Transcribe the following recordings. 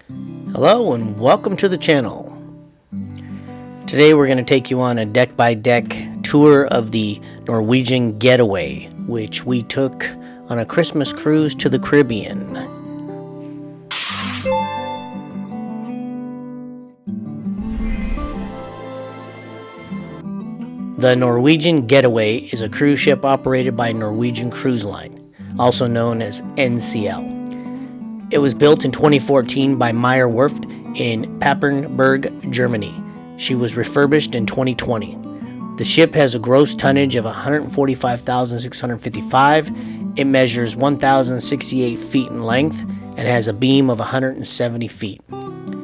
Hello and welcome to the channel. Today we're going to take you on a deck-by-deck tour of the Norwegian Getaway, which we took on a Christmas cruise to the Caribbean. The Norwegian Getaway is a cruise ship operated by Norwegian Cruise Line, also known as NCL. It was built in 2014 by Meyer Werft in Papenburg, Germany. She was refurbished in 2020. The ship has a gross tonnage of 145,655. It measures 1,068 feet in length and has a beam of 170 feet.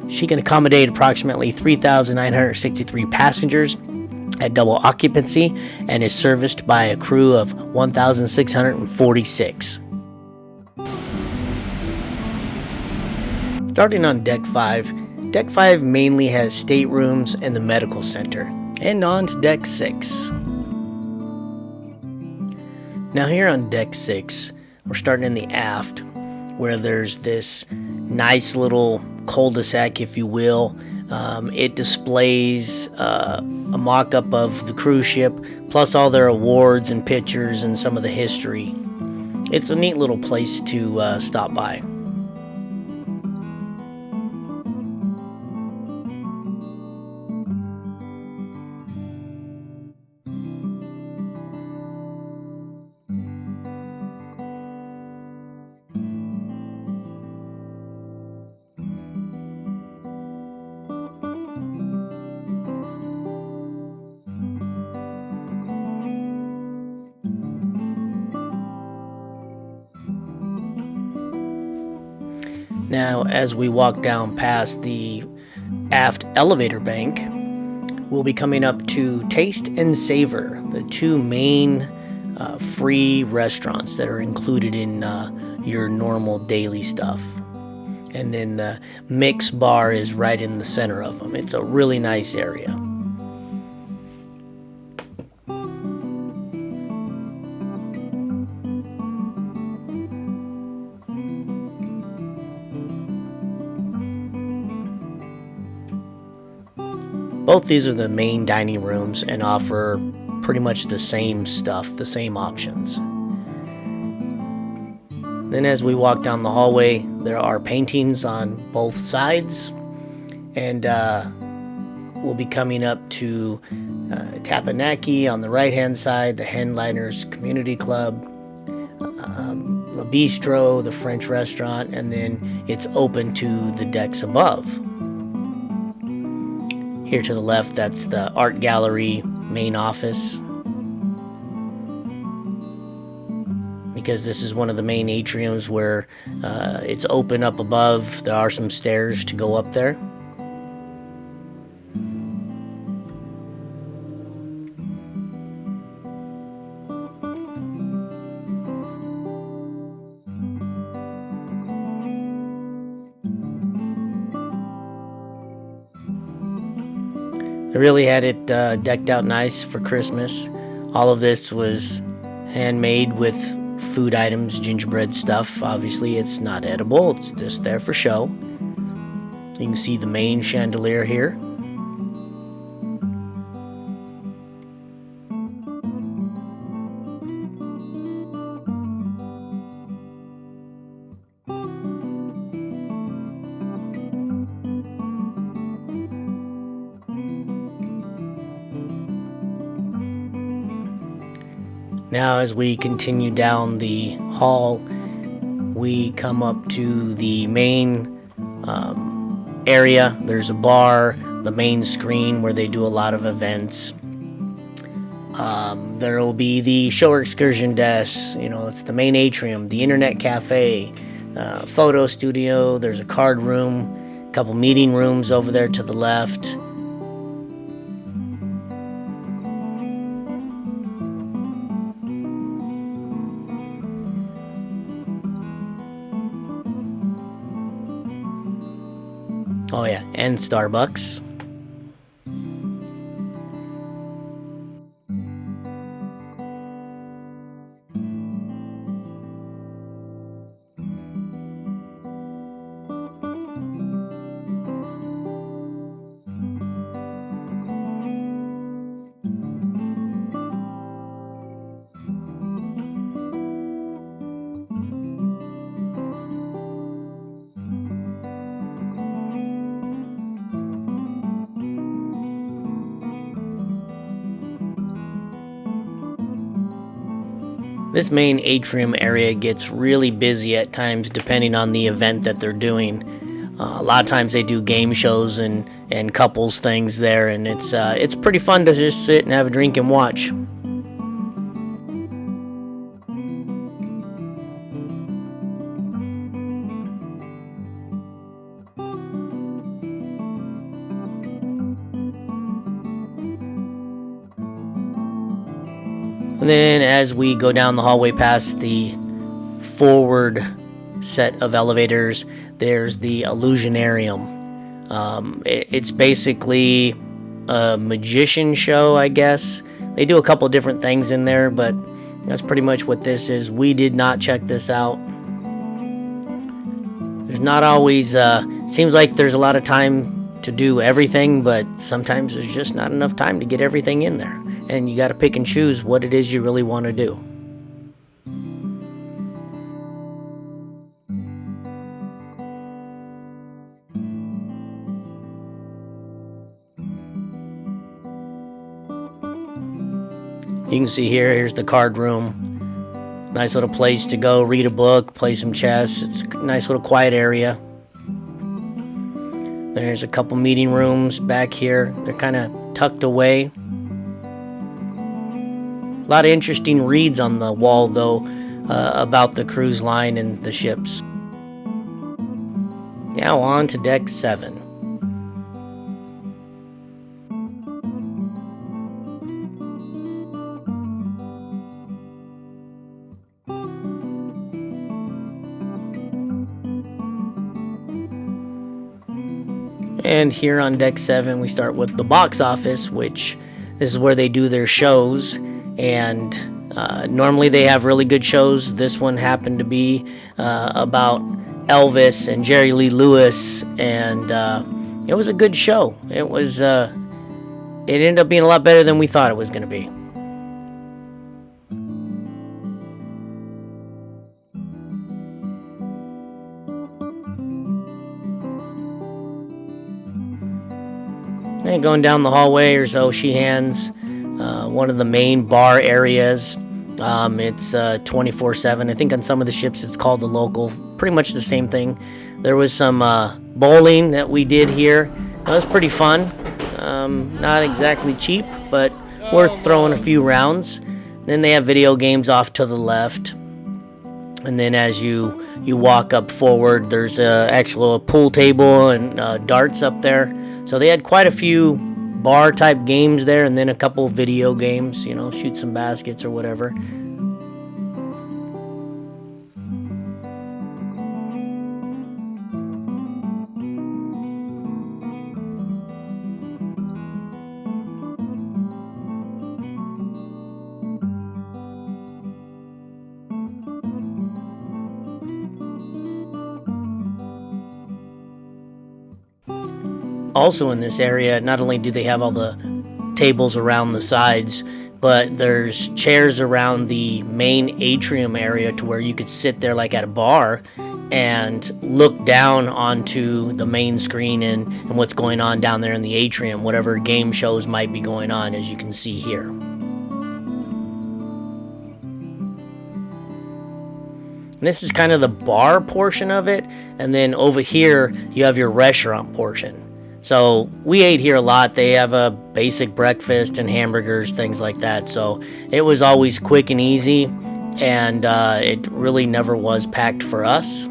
She can accommodate approximately 3,963 passengers at double occupancy and is serviced by a crew of 1,646. Starting on Deck 5, Deck 5 mainly has staterooms and the medical center, and on to Deck 6. Now here on Deck 6, we're starting in the aft, where there's this nice little cul-de-sac, if you will. It displays a mock-up of the cruise ship, plus all their awards and pictures and some of the history. It's a neat little place to stop by. Now, as we walk down past the aft elevator bank, we'll be coming up to Taste and Savor, the two main free restaurants that are included in your normal daily stuff. And then the mix bar is right in the center of them. It's a really nice area. Both these are the main dining rooms and offer pretty much the same stuff, the same options. Then as we walk down the hallway, there are paintings on both sides, and we'll be coming up to Tapanaki on the right-hand side, the Henliners Community Club, La Bistro, the French restaurant, and then it's open to the decks above. Here to the left, that's the art gallery main office. Because this is one of the main atriums where it's open up above, there are some stairs to go up there. They really had it decked out nice for Christmas. All of this was handmade with food items, gingerbread stuff. Obviously, it's not edible. It's just there for show. You can see the main chandelier here. Now, as we continue down the hall, we come up to the main area. There's a bar, the main screen where they do a lot of events. There will be the show excursion desk. You know, it's the main atrium, the internet cafe, photo studio. There's a card room, a couple meeting rooms over there to the left. Oh yeah, and Starbucks. This main atrium area gets really busy at times depending on the event that they're doing. A lot of times they do game shows and couples things there, and it's pretty fun to just sit and have a drink and watch. And then as we go down the hallway past the forward set of elevators, there's the Illusionarium. It's basically a magician show, I guess. They do a couple different things in there, but that's pretty much what this is. We did not check this out. There's not always, seems like there's a lot of time to do everything, but sometimes there's just not enough time to get everything in there. And you got to pick and choose what it is you really want to do. You can see here's the card room. Nice little place to go read a book, play some chess. It's a nice little quiet area. There's a couple meeting rooms back here. They're kind of tucked away. A lot of interesting reads on the wall, though, about the cruise line and the ships. Now on to deck 7. And here on deck 7, we start with the box office, which this is where they do their shows. And normally they have really good shows. This one happened to be about Elvis and Jerry Lee Lewis, and it was a good show. It ended up being a lot better than we thought it was going to be. And going down the hallway or so, she hands one of the main bar areas. It's 24/7. I think on some of the ships it's called the local. Pretty much the same thing. There was some bowling that we did here. That was pretty fun. Not exactly cheap, but worth throwing a few rounds. Then they have video games off to the left. And then as you walk up forward, there's a pool table and darts up there. So they had quite a few bar type games there, and then a couple video games, shoot some baskets or whatever. Also in this area, not only do they have all the tables around the sides, but there's chairs around the main atrium area to where you could sit there like at a bar and look down onto the main screen and what's going on down there in the atrium, whatever game shows might be going on, as you can see here. And this is kind of the bar portion of it, and then over here you have your restaurant portion. So we ate here a lot. They have a basic breakfast and hamburgers, things like that. So it was always quick and easy, and it really never was packed for us.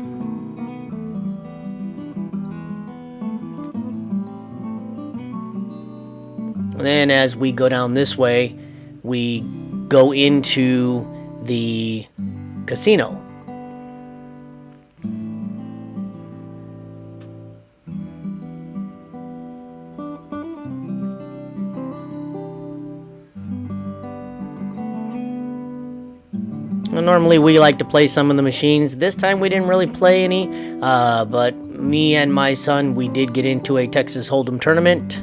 And then as we go down this way, we go into the casino. Normally we like to play some of the machines. This time we didn't really play any, but me and my son, we did get into a Texas Hold'em tournament.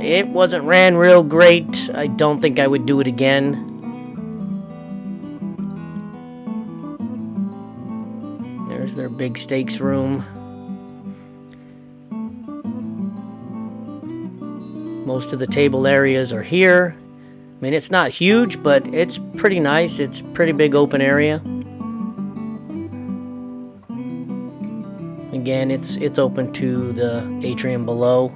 It wasn't ran real great. I don't think I would do it again. There's their big stakes room. Most of the table areas are here. I mean, it's not huge, but it's pretty nice. It's pretty big open area. Again, it's open to the atrium below.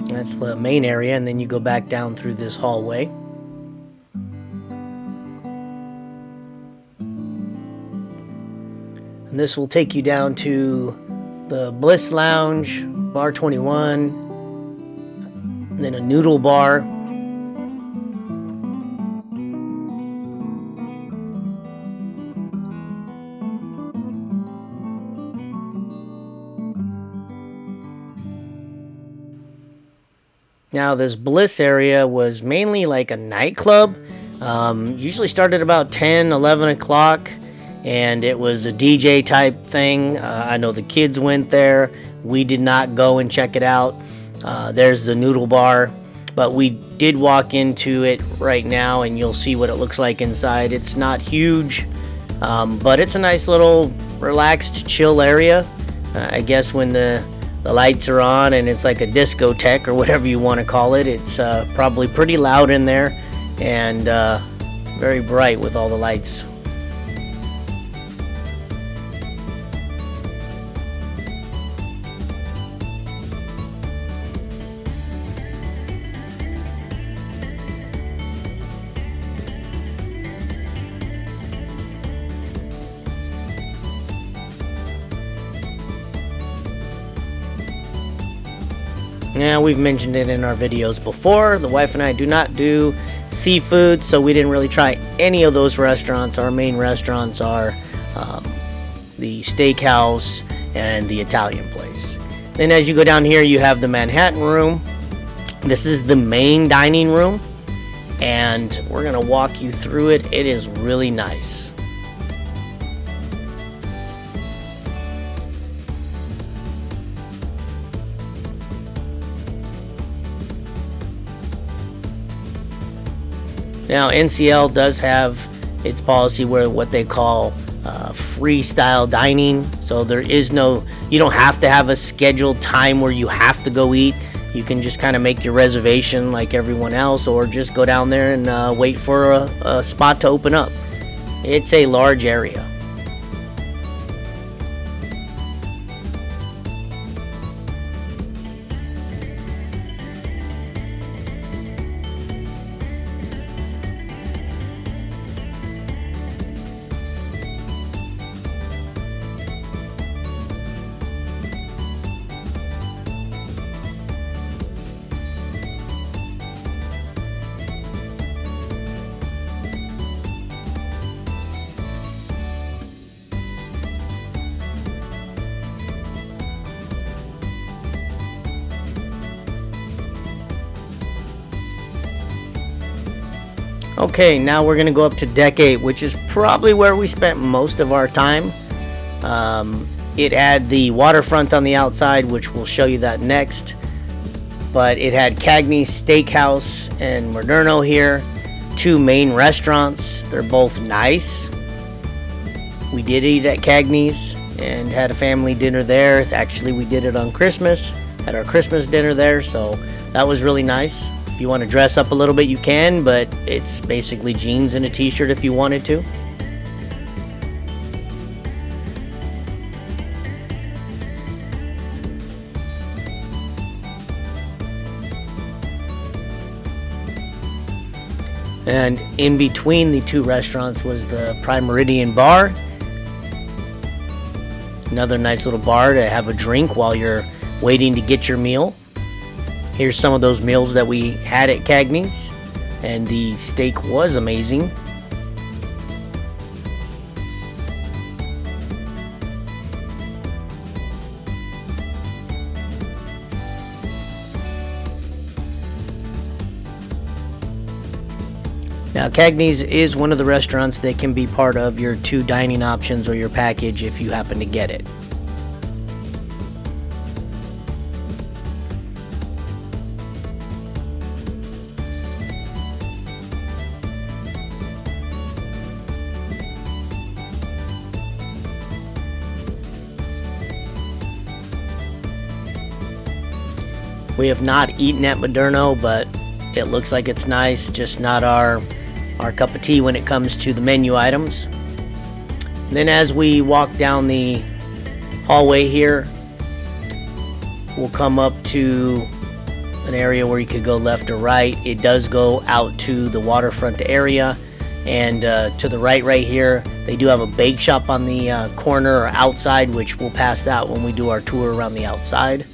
That's the main area, and then you go back down through this hallway. And this will take you down to the Bliss Lounge, Bar 21, and then a noodle bar. Now, this Bliss area was mainly like a nightclub. Usually started about 10, 11 o'clock, and it was a DJ type thing. I know the kids went there. We did not go and check it out. There's the noodle bar, but we did walk into it right now, and you'll see what it looks like inside. It's not huge, but it's a nice little relaxed, chill area. I guess when the lights are on and it's like a discotheque or whatever you want to call it, it's probably pretty loud in there and very bright with all the lights. Yeah, we've mentioned it in our videos before. The wife and I do not do seafood, so we didn't really try any of those restaurants. Our main restaurants are the steakhouse and the Italian place. Then as you go down here, you have the Manhattan room. This is the main dining room, and we're going to walk you through it. It is really nice. Now, NCL does have its policy where what they call freestyle dining. So there is no, you don't have to have a scheduled time where you have to go eat. You can just kind of make your reservation like everyone else, or just go down there and wait for a spot to open up. It's a large area. Okay, now we're going to go up to Deck 8, which is probably where we spent most of our time. It had the waterfront on the outside, which we'll show you that next. But it had Cagney's Steakhouse and Moderno here. Two main restaurants. They're both nice. We did eat at Cagney's and had a family dinner there. Actually, we did it on Christmas. Had our Christmas dinner there, so that was really nice. If you want to dress up a little bit, you can, but it's basically jeans and a t-shirt if you wanted to. And in between the two restaurants was the Prime Meridian Bar. Another nice little bar to have a drink while you're waiting to get your meal. Here's some of those meals that we had at Cagney's, and the steak was amazing. Now, Cagney's is one of the restaurants that can be part of your 2 dining options or your package if you happen to get it. We have not eaten at Moderno, but it looks like it's nice, just not our cup of tea when it comes to the menu items. Then as we walk down the hallway here, we'll come up to an area where you could go left or right. It does go out to the waterfront area, and to the right here, they do have a bake shop on the corner or outside, which we'll pass that when we do our tour around the outside.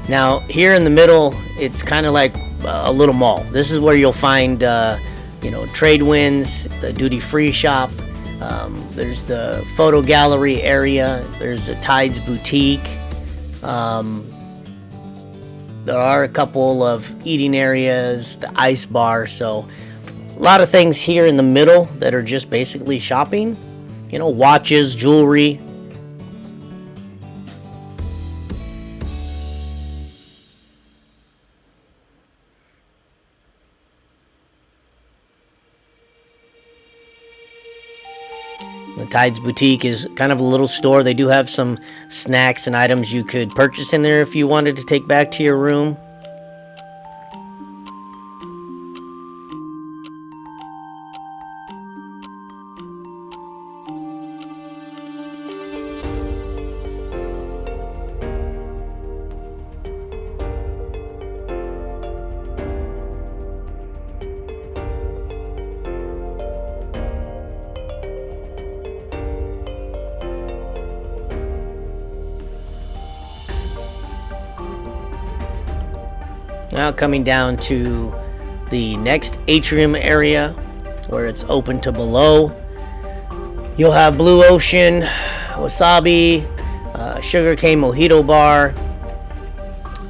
Now here in the middle, it's kind of like a little mall. This is where you'll find trade winds, the duty-free shop. There's the photo gallery area. There's a Tides boutique. There are a couple of eating areas, the ice bar. So a lot of things here in the middle that are just basically shopping. Watches, jewelry. The Tides Boutique is kind of a little store. They do have some snacks and items you could purchase in there if you wanted to take back to your room. Now coming down to the next atrium area where it's open to below, you'll have Blue Ocean, Wasabi, Sugar Cane Mojito Bar,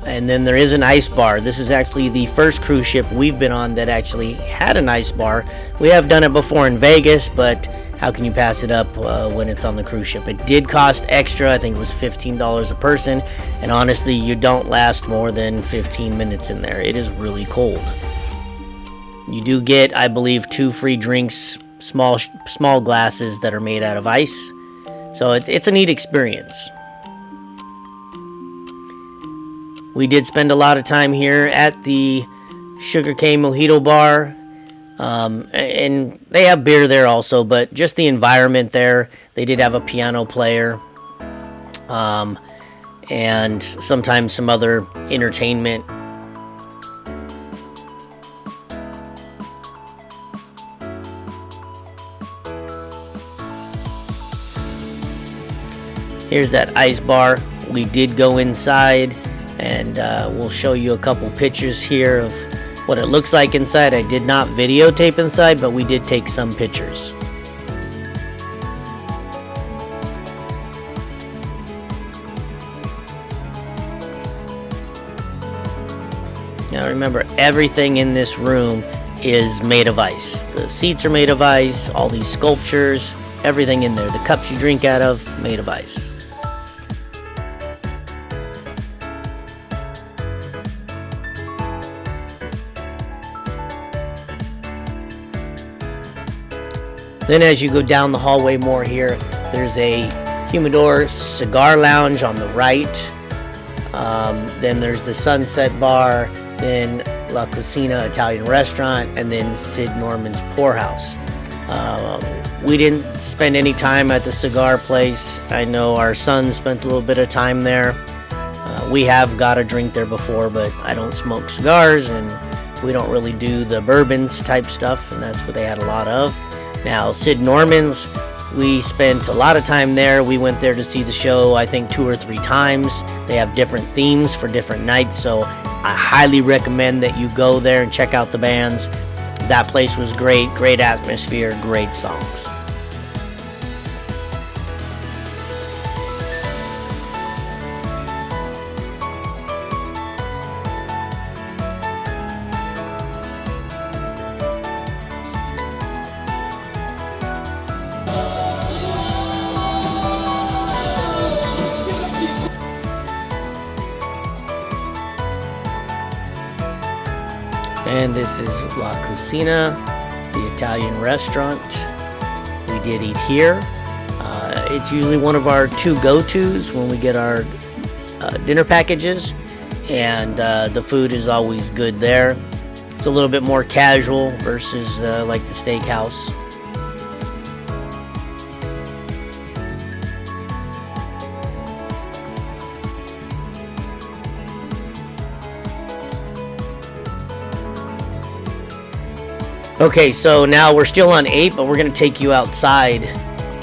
and then there is an ice bar. This is actually the first cruise ship we've been on that actually had an ice bar. We have done it before in Vegas, but how can you pass it up when it's on the cruise ship? It did cost extra. I think it was $15 a person, and honestly, you don't last more than 15 minutes in there. It is really cold. You do get, I believe, 2 free drinks, small glasses that are made out of ice. So it's a neat experience. We did spend a lot of time here at the Sugar Cane Mojito Bar. And they have beer there also, but just the environment there. They did have a piano player, and sometimes some other entertainment. Here's that ice bar. We did go inside, and we'll show you a couple pictures here of what it looks like inside. I did not videotape inside, but we did take some pictures. Now remember, everything in this room is made of ice. The seats are made of ice, all these sculptures, everything in there. The cups you drink out of, made of ice. Then as you go down the hallway more here, there's a humidor cigar lounge on the right. Then there's the Sunset Bar, then La Cucina Italian restaurant, and then Sid Norman's Poorhouse. We didn't spend any time at the cigar place. I know our son spent a little bit of time there. We have got a drink there before, but I don't smoke cigars, and we don't really do the bourbons type stuff, and that's what they had a lot of. Now, Sid Norman's, we spent a lot of time there. We went there to see the show, I think, 2 or 3 times. They have different themes for different nights, so I highly recommend that you go there and check out the bands. That place was great, great atmosphere, great songs. And this is La Cucina, the Italian restaurant. We did eat here. It's usually one of our 2 go-tos when we get our dinner packages, and the food is always good there. It's a little bit more casual versus like the steakhouse. Okay, so now we're still on 8, but we're going to take you outside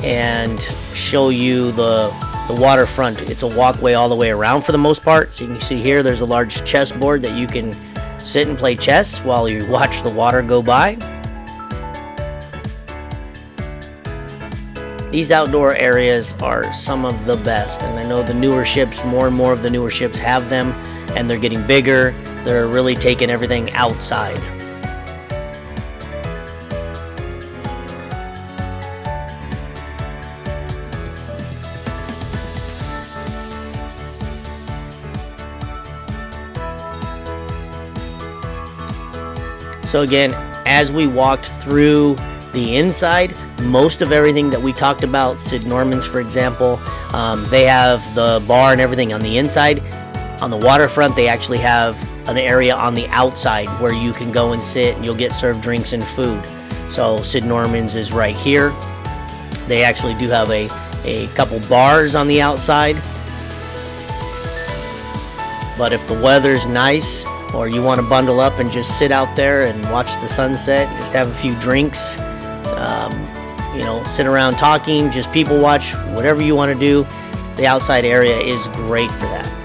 and show you the waterfront. It's a walkway all the way around for the most part. So you can see here there's a large chessboard that you can sit and play chess while you watch the water go by. These outdoor areas are some of the best, and I know the newer ships, more and more of the newer ships have them, and they're getting bigger. They're really taking everything outside. So again, as we walked through the inside, most of everything that we talked about, Sid Norman's for example, they have the bar and everything on the inside. On the waterfront, they actually have an area on the outside where you can go and sit and you'll get served drinks and food. So Sid Norman's is right here. They actually do have a couple bars on the outside. But if the weather's nice, or you want to bundle up and just sit out there and watch the sunset, just have a few drinks, you know, sit around talking, just people watch, whatever you want to do, the outside area is great for that.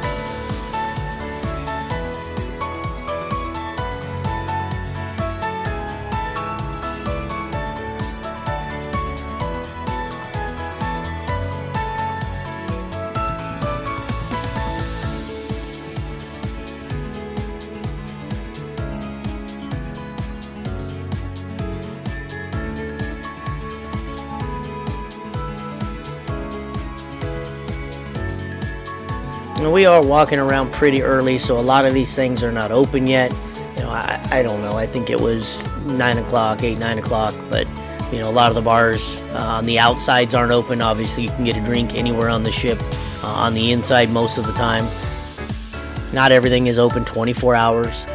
And we are walking around pretty early, so a lot of these things are not open yet. You know, I don't know. I think it was 9 o'clock, 8, 9 o'clock. But, you know, a lot of the bars on the outsides aren't open. Obviously, you can get a drink anywhere on the ship. On the inside most of the time. Not everything is open 24 hours.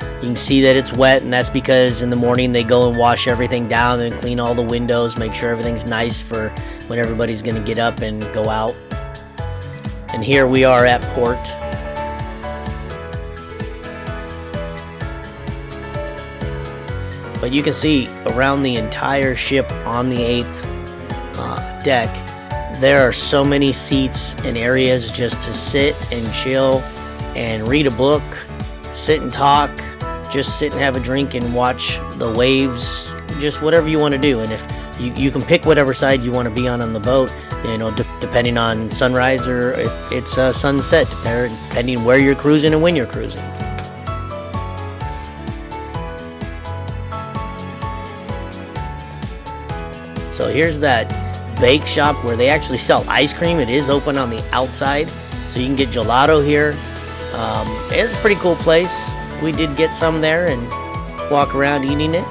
You can see that it's wet, and that's because in the morning they go and wash everything down and clean all the windows, make sure everything's nice for when everybody's going to get up and go out. And here we are at port. But you can see around the entire ship on the 8th deck, there are so many seats and areas just to sit and chill and read a book, sit and talk, just sit and have a drink and watch the waves, just whatever you want to do. And if you can pick whatever side you want to be on the boat, you know, depending on sunrise or if it's sunset, depending where you're cruising and when you're cruising. So here's that bake shop where they actually sell ice cream. It is open on the outside, so you can get gelato here. It's a pretty cool place. We did get some there and walk around eating it.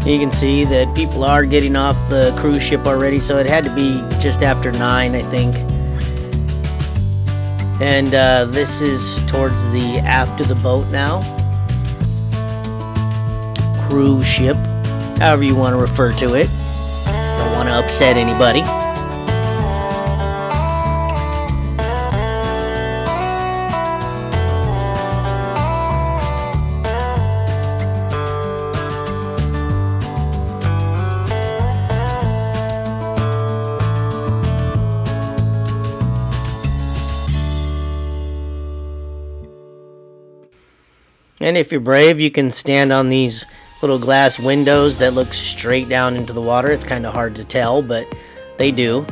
You can see that people are getting off the cruise ship already, so it had to be just after 9, I think. And this is towards the aft of the boat now. Cruise ship, however you want to refer to it. Don't want to upset anybody. And if you're brave, you can stand on these little glass windows that look straight down into the water. It's kind of hard to tell, but they do.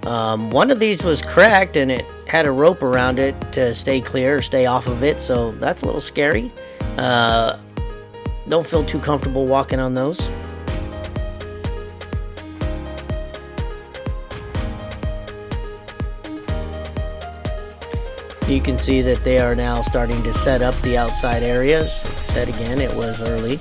One of these was cracked and it had a rope around it to stay clear or stay off of it, so that's a little scary. Don't feel too comfortable walking on those. You can see that they are now starting to set up the outside areas. Like I said again, it was early.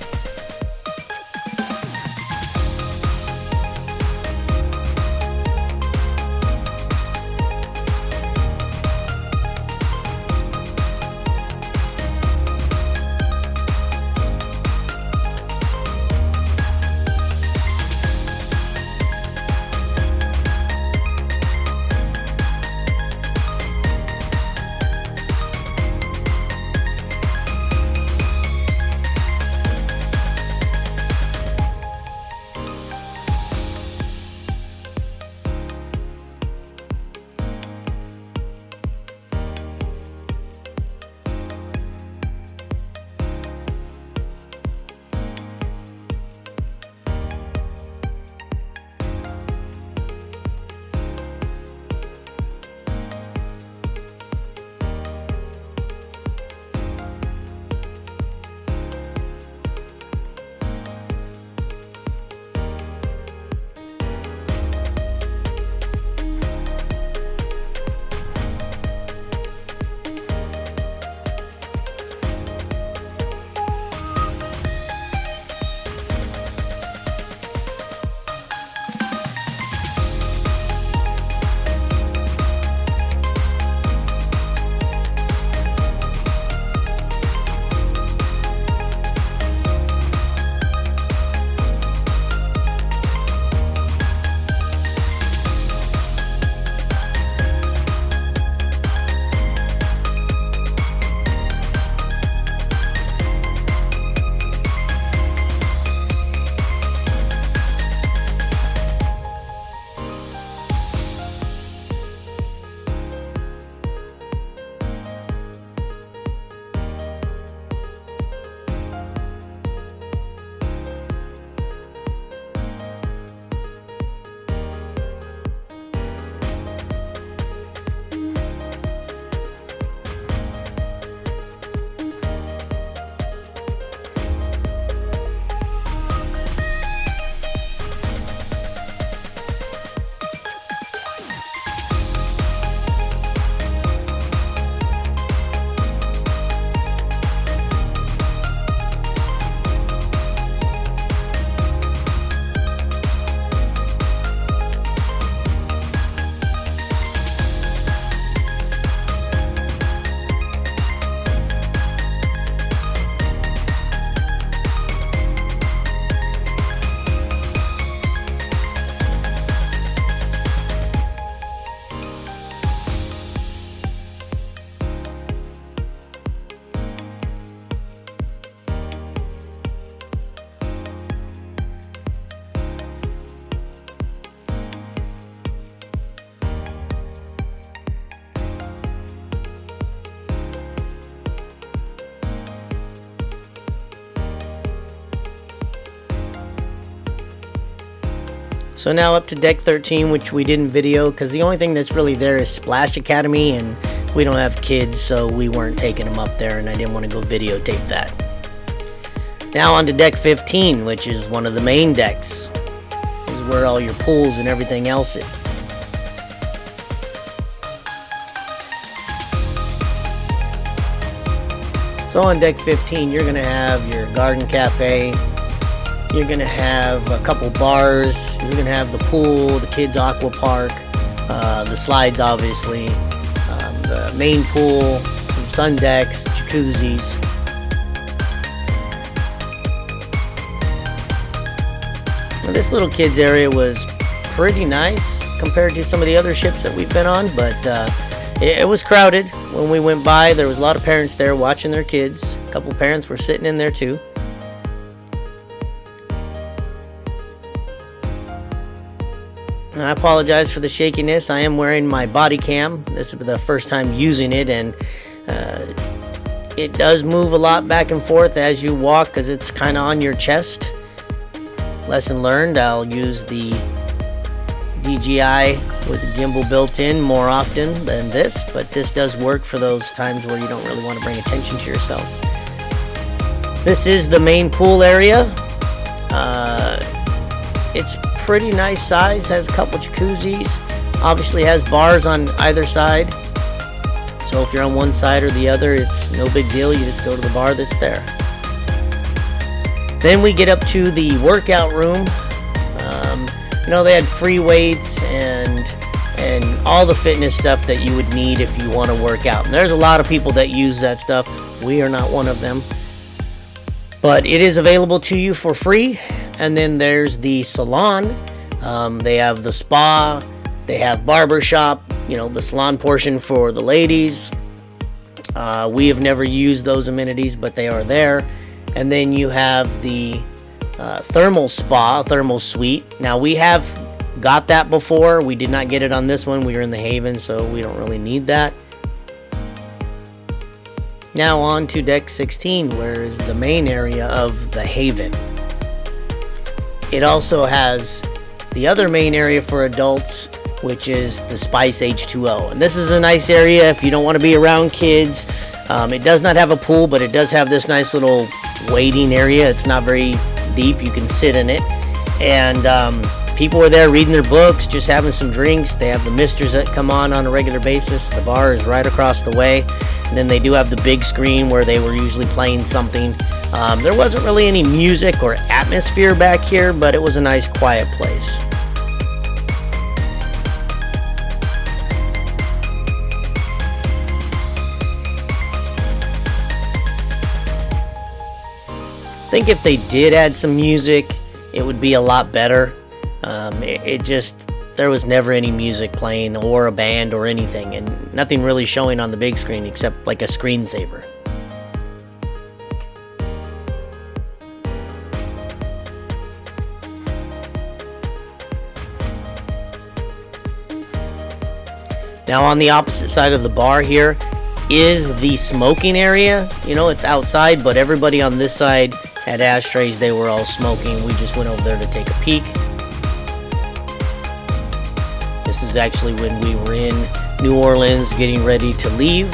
So now up to deck 13, which we didn't video because the only thing that's really there is Splash Academy, and we don't have kids, so we weren't taking them up there, and I didn't want to go videotape that. Now on to deck 15, which is one of the main decks. This is where all your pools and everything else is. So on deck 15, you're going to have your garden cafe. You're going to have a couple bars. You're going to have the pool, the kids' aqua park, the slides, obviously. the main pool, some sun decks, jacuzzis. Now, this little kids area was pretty nice compared to some of the other ships that we've been on, but it was crowded. When we went by, there was a lot of parents there watching their kids. A couple parents were sitting in there too. I apologize for the shakiness. I am wearing my body cam. This is the first time using it, and it does move a lot back and forth as you walk because it's kind of on your chest. Lesson learned, I'll use the DJI with the gimbal built in more often than this, but this does work for those times where you don't really want to bring attention to yourself. This is the main pool area. It's pretty nice size, has a couple jacuzzis, obviously has bars on either side, so if you're on one side or the other, it's no big deal. You just go to the bar that's there. Then we get up to the workout room. You know, they had free weights and all the fitness stuff that you would need if you want to work out. And there's a lot of people that use that stuff. We are not one of them. But it is available to you for free. And then there's the salon. They have the spa. They have barber shop. You know, the salon portion for the ladies. We have never used those amenities, but they are there. And then you have the thermal spa, thermal suite. Now, we have got that before. We did not get it on this one. We were in the Haven, so we don't really need that. Now on to deck 16, where is the main area of the Haven. It also has the other main area for adults, which is the Spice H2O. And this is a nice area if you don't want to be around kids. It does not have a pool, but it does have this nice little waiting area. It's not very deep. You can sit in it. And people were there reading their books, just having some drinks. They have the misters that come on a regular basis. The bar is right across the way. And then they do have the big screen where they were usually playing something. There wasn't really any music or atmosphere back here, but it was a nice quiet place. I think if they did add some music, it would be a lot better. There was never any music playing or a band or anything, and nothing really showing on the big screen except like a screensaver. Now on the opposite side of the bar here is the smoking area. You know, it's outside, but everybody on this side had ashtrays. They were all smoking. We just went over there to take a peek. This is actually when we were in New Orleans getting ready to leave.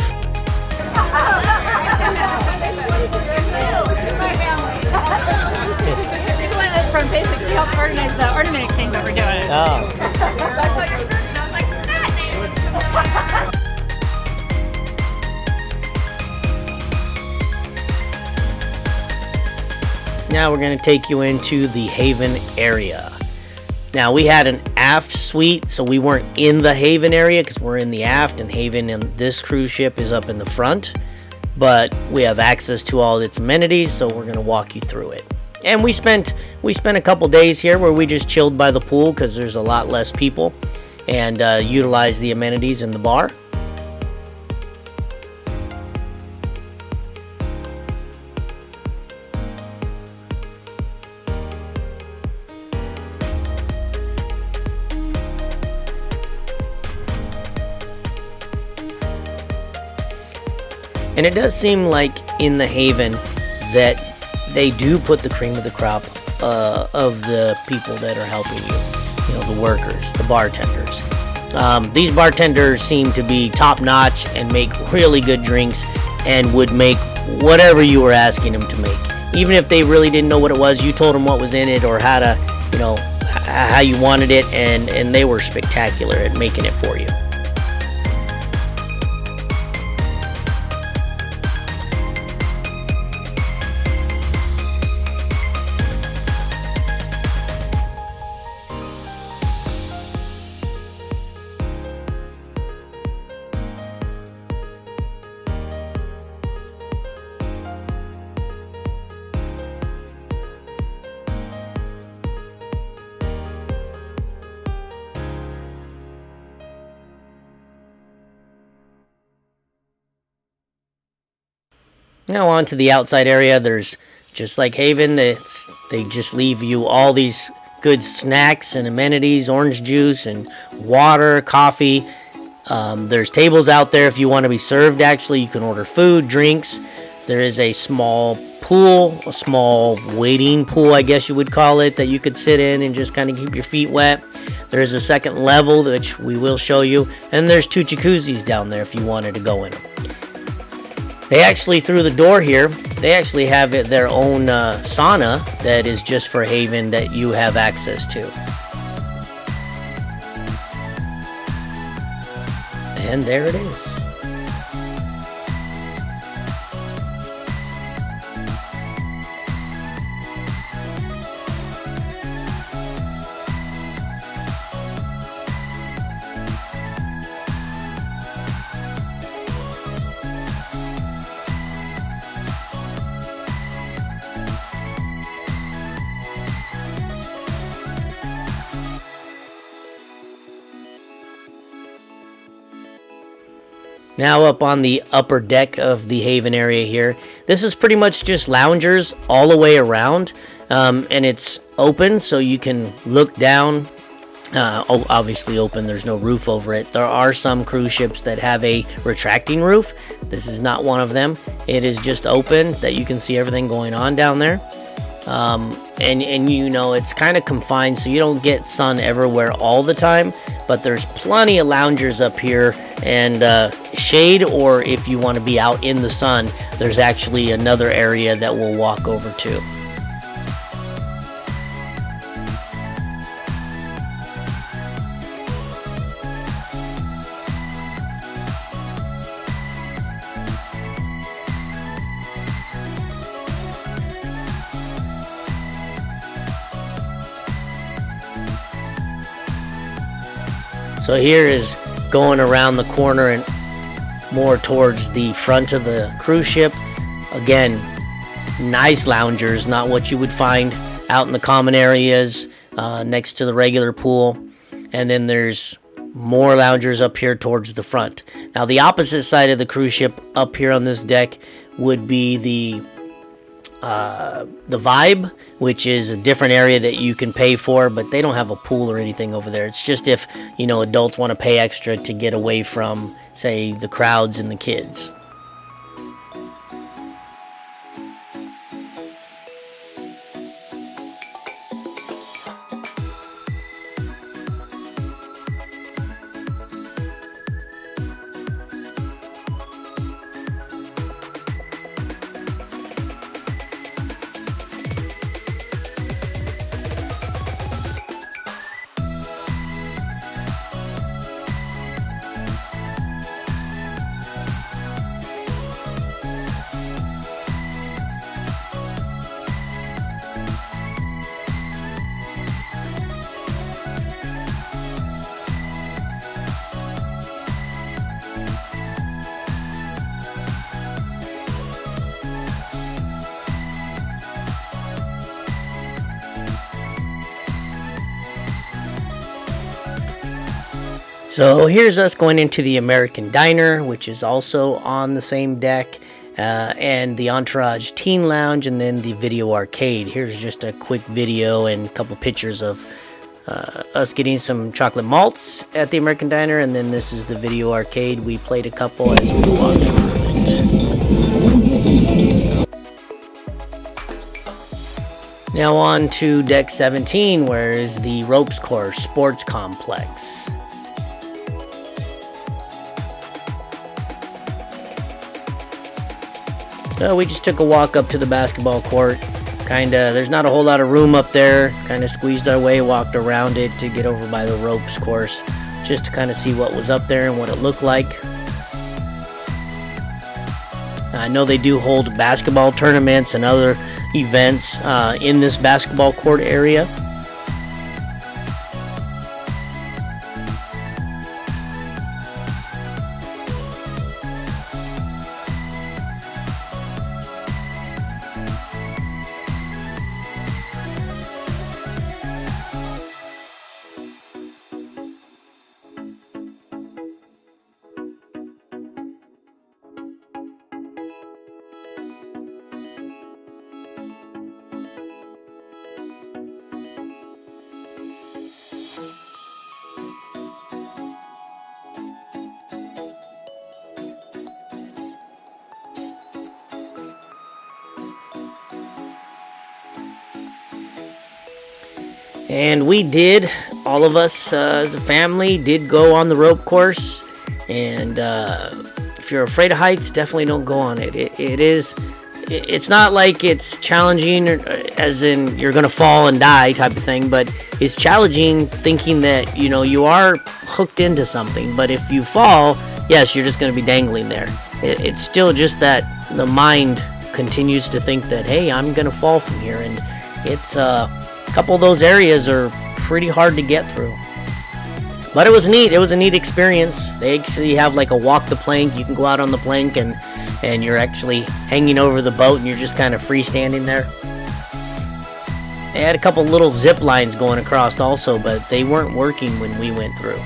From basically help organize the ornament exchange that we're doing. Oh. So I saw your shirt and I was like, that Now we're going to take you into the Haven area. Now we had an aft suite, so we weren't in the Haven area because we're in the aft, and Haven and this cruise ship is up in the front. But we have access to all its amenities, so we're going to walk you through it. And we spent a couple days here where we just chilled by the pool because there's a lot less people, and utilized the amenities in the bar. And it does seem like in the Haven that they do put the cream of the crop of the people that are helping you. You know, the workers, the bartenders. These bartenders seem to be top-notch and make really good drinks and would make whatever you were asking them to make. Even if they really didn't know what it was, you told them what was in it or how to, you know, how you wanted it, and they were spectacular at making it for you. Now on to the outside area. There's, just like Haven, they just leave you all these good snacks and amenities, orange juice and water, coffee. There's tables out there if you want to be served. Actually, you can order food, drinks. There is a small pool, a small wading pool, I guess you would call it, that you could sit in and just kind of keep your feet wet. There is a second level, which we will show you, and there's 2 jacuzzis down there if you wanted to go in them. They actually, through the door here, they actually have their own sauna that is just for Haven that you have access to. And there it is. Now up on the upper deck of the Haven area here, this is pretty much just loungers all the way around, and it's open so you can look down. Obviously open, there's no roof over it. There are some cruise ships that have a retracting roof. This is not one of them. It is just open that you can see everything going on down there. And you know, it's kind of confined so you don't get sun everywhere all the time, but there's plenty of loungers up here and shade, or if you want to be out in the sun, there's actually another area that we'll walk over to. So here is going around the corner and more towards the front of the cruise ship. Again, nice loungers, not what you would find out in the common areas next to the regular pool. And then there's more loungers up here towards the front. Now the opposite side of the cruise ship up here on this deck would be the Vibe, which is a different area that you can pay for, but they don't have a pool or anything over there. It's just if, you know, adults want to pay extra to get away from, say, the crowds and the kids. So here's us going into the American Diner, which is also on the same deck, and the Entourage Teen Lounge, and then the video arcade. Here's just a quick video and a couple pictures of us getting some chocolate malts at the American Diner, and then this is the video arcade. We played a couple as we walked through it. Now on to deck 17, where is the ropes course sports complex. So we just took a walk up to the basketball court. There's not a whole lot of room up there. Kind of squeezed our way, walked around it to get over by the ropes course, just to kind of see what was up there and what it looked like. I know they do hold basketball tournaments and other events in this basketball court area. And we did, all of us as a family, did go on the rope course. And if you're afraid of heights, definitely don't go on it. It's not like it's challenging, as in you're going to fall and die type of thing, but it's challenging thinking that, you know, you are hooked into something. But if you fall, yes, you're just going to be dangling there. It's still just that the mind continues to think that, hey, I'm going to fall from here. And it's a couple of those areas are pretty hard to get through. But it was neat. It was a neat experience. They actually have like a walk the plank. You can go out on the plank and you're actually hanging over the boat and you're just kind of freestanding there. They had a couple little zip lines going across also, but they weren't working when we went through.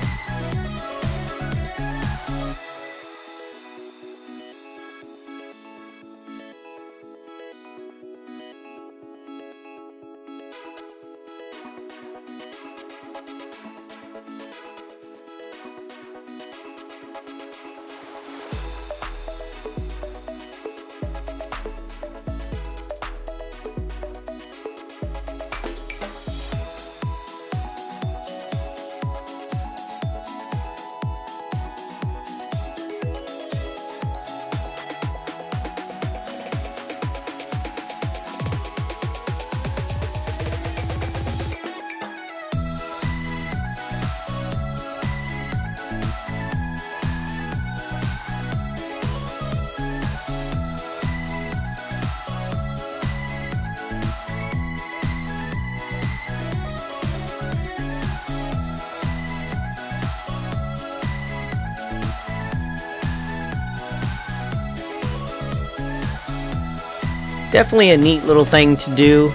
Definitely a neat little thing to do,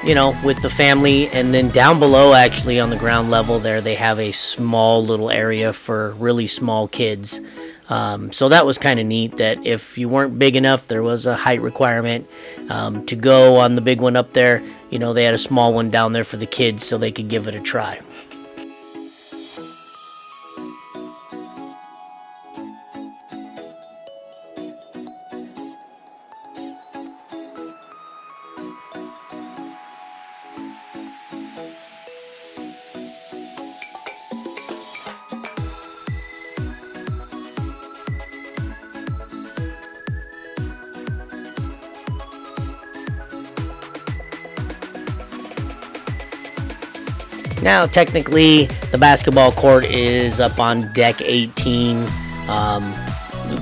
you know, with the family. And then down below, actually on the ground level there, they have a small little area for really small kids. So that was kind of neat, that if you weren't big enough, there was a height requirement to go on the big one up there. You know, they had a small one down there for the kids so they could give it a try. Now, technically, the basketball court is up on deck 18,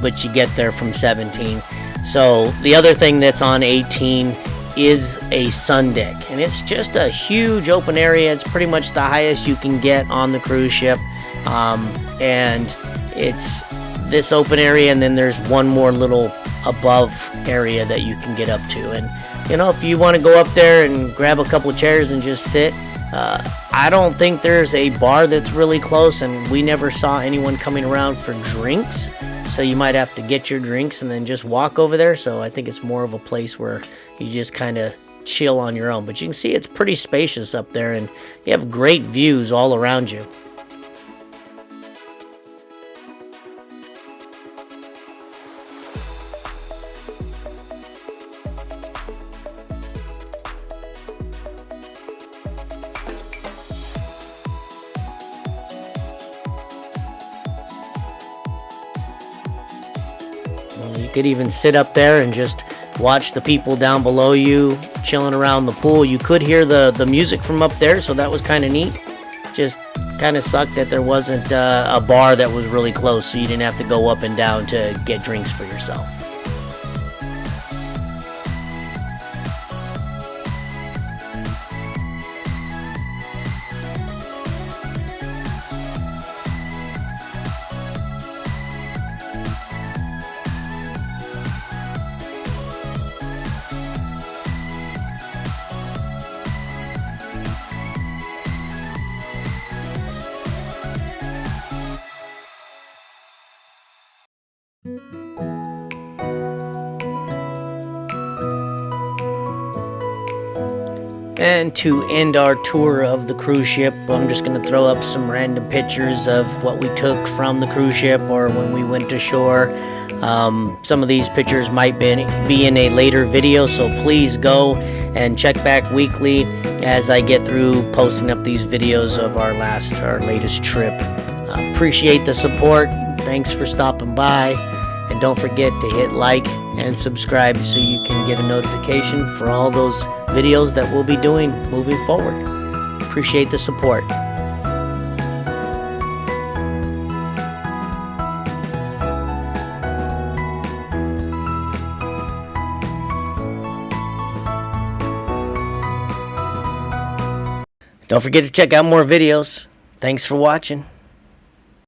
but you get there from 17. So the other thing that's on 18 is a sun deck, and it's just a huge open area. It's pretty much the highest you can get on the cruise ship, and it's this open area, and then there's one more little above area that you can get up to. And, you know, if you want to go up there and grab a couple chairs and just sit, I don't think there's a bar that's really close, and we never saw anyone coming around for drinks, so you might have to get your drinks and then just walk over there. So I think it's more of a place where you just kind of chill on your own. But you can see it's pretty spacious up there, and you have great views all around you. You could even sit up there and just watch the people down below you chilling around the pool. You could hear the music from up there, so that was kind of neat. Just kind of sucked that there wasn't a bar that was really close, so you didn't have to go up and down to get drinks for yourself. And to end our tour of the cruise ship, I'm just going to throw up some random pictures of what we took from the cruise ship or when we went to shore. Some of these pictures might be in a later video, so please go and check back weekly as I get through posting up these videos of our latest trip. Appreciate the support. Thanks for stopping by, and don't forget to hit like and subscribe so you can get a notification for all those videos that we'll be doing moving forward. Appreciate the support. Don't forget to check out more videos. Thanks for watching.